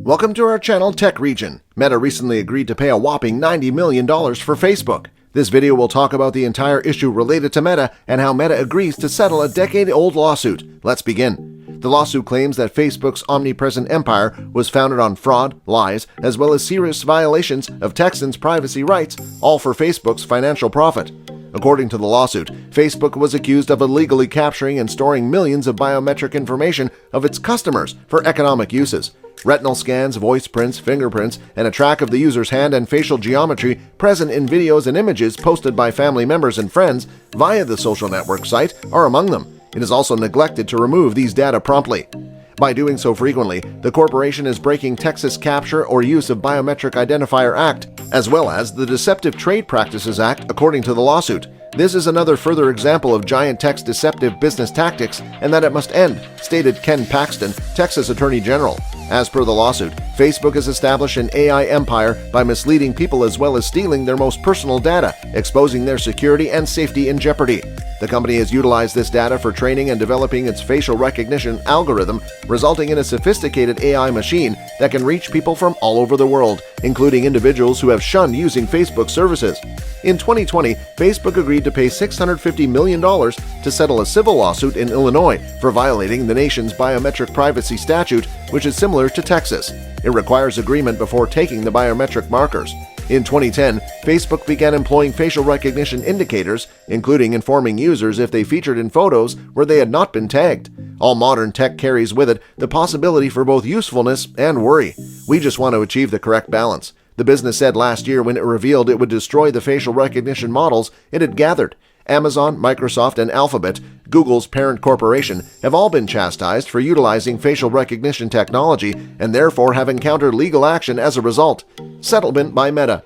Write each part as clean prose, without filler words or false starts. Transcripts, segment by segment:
Welcome to our channel, Tech Region. Meta recently agreed to pay a whopping $90 million for Facebook. This video will talk about the entire issue related to Meta and how Meta agrees to settle a decade-old lawsuit. Let's begin. The lawsuit claims that Facebook's omnipresent empire was founded on fraud, lies, as well as serious violations of Texans' privacy rights, all for Facebook's financial profit. According to the lawsuit, Facebook was accused of illegally capturing and storing millions of biometric information of its customers for economic uses. Retinal scans, voice prints, fingerprints, and a track of the user's hand and facial geometry present in videos and images posted by family members and friends via the social network site are among them. It is also neglected to remove these data promptly. By doing so frequently, the corporation is breaking Texas Capture or Use of Biometric Identifier Act, as well as the Deceptive Trade Practices Act, according to the lawsuit. This is another further example of Giant Tech's deceptive business tactics and that it must end, stated Ken Paxton, Texas Attorney General. As per the lawsuit, Facebook has established an AI empire by misleading people as well as stealing their most personal data, exposing their security and safety in jeopardy. The company has utilized this data for training and developing its facial recognition algorithm, resulting in a sophisticated AI machine that can reach people from all over the world, including individuals who have shunned using Facebook services. In 2020, Facebook agreed to pay $650 million to settle a civil lawsuit in Illinois for violating the nation's biometric privacy statute, which is similar to Texas. It requires agreement before taking the biometric markers. In 2010, Facebook began employing facial recognition indicators, including informing users if they featured in photos where they had not been tagged. All modern tech carries with it the possibility for both usefulness and worry. We just want to achieve the correct balance. The business said last year when it revealed it would destroy the facial recognition models it had gathered. Amazon, Microsoft, and Alphabet, Google's parent corporation, have all been chastised for utilizing facial recognition technology and therefore have encountered legal action as a result. Settlement by Meta.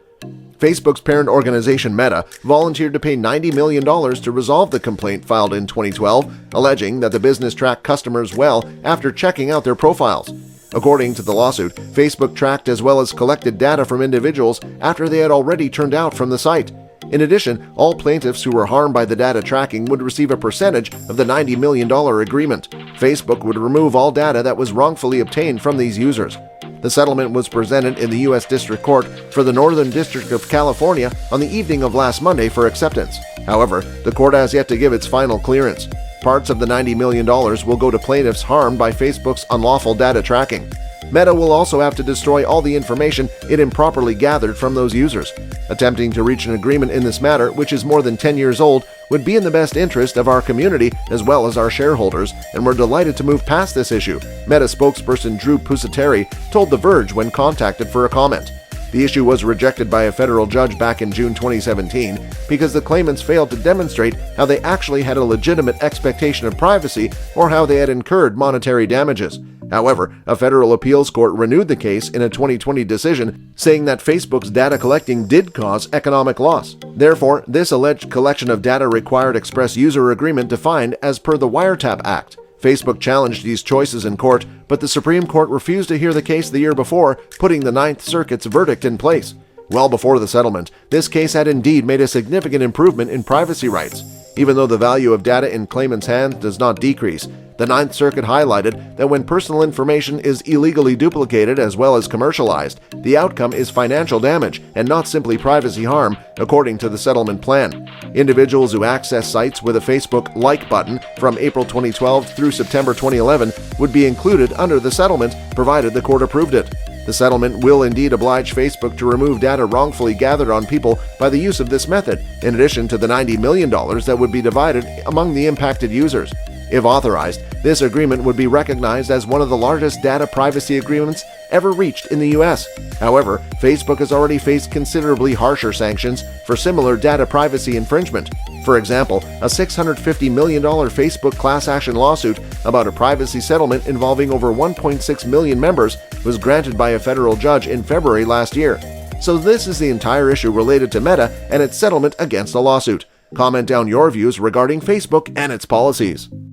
Facebook's parent organization Meta volunteered to pay $90 million to resolve the complaint filed in 2012, alleging that the business tracked customers well after checking out their profiles. According to the lawsuit, Facebook tracked as well as collected data from individuals after they had already turned out from the site. In addition, all plaintiffs who were harmed by the data tracking would receive a percentage of the $90 million agreement. Facebook would remove all data that was wrongfully obtained from these users. The settlement was presented in the U.S. District Court for the Northern District of California on the evening of last Monday for acceptance. However, the court has yet to give its final clearance. Parts of the $90 million will go to plaintiffs harmed by Facebook's unlawful data tracking. Meta will also have to destroy all the information it improperly gathered from those users. Attempting to reach an agreement in this matter, which is more than 10 years old, would be in the best interest of our community as well as our shareholders, and we're delighted to move past this issue, Meta spokesperson Drew Pusateri told The Verge when contacted for a comment. The issue was rejected by a federal judge back in June 2017 because the claimants failed to demonstrate how they actually had a legitimate expectation of privacy or how they had incurred monetary damages. However, a federal appeals court renewed the case in a 2020 decision, saying that Facebook's data collecting did cause economic loss. Therefore, this alleged collection of data required express user agreement defined as per the Wiretap Act. Facebook challenged these choices in court, but the Supreme Court refused to hear the case the year before, putting the Ninth Circuit's verdict in place. Well before the settlement, this case had indeed made a significant improvement in privacy rights. Even though the value of data in claimants' hands does not decrease, the Ninth Circuit highlighted that when personal information is illegally duplicated as well as commercialized, the outcome is financial damage and not simply privacy harm, according to the settlement plan. Individuals who access sites with a Facebook like button from April 2012 through September 2011 would be included under the settlement, provided the court approved it. The settlement will indeed oblige Facebook to remove data wrongfully gathered on people by the use of this method, in addition to the $90 million that would be divided among the impacted users. If authorized, this agreement would be recognized as one of the largest data privacy agreements ever reached in the U.S. However, Facebook has already faced considerably harsher sanctions for similar data privacy infringement. For example, a $650 million Facebook class action lawsuit about a privacy settlement involving over 1.6 million members was granted by a federal judge in February last year. So this is the entire issue related to Meta and its settlement against the lawsuit. Comment down your views regarding Facebook and its policies.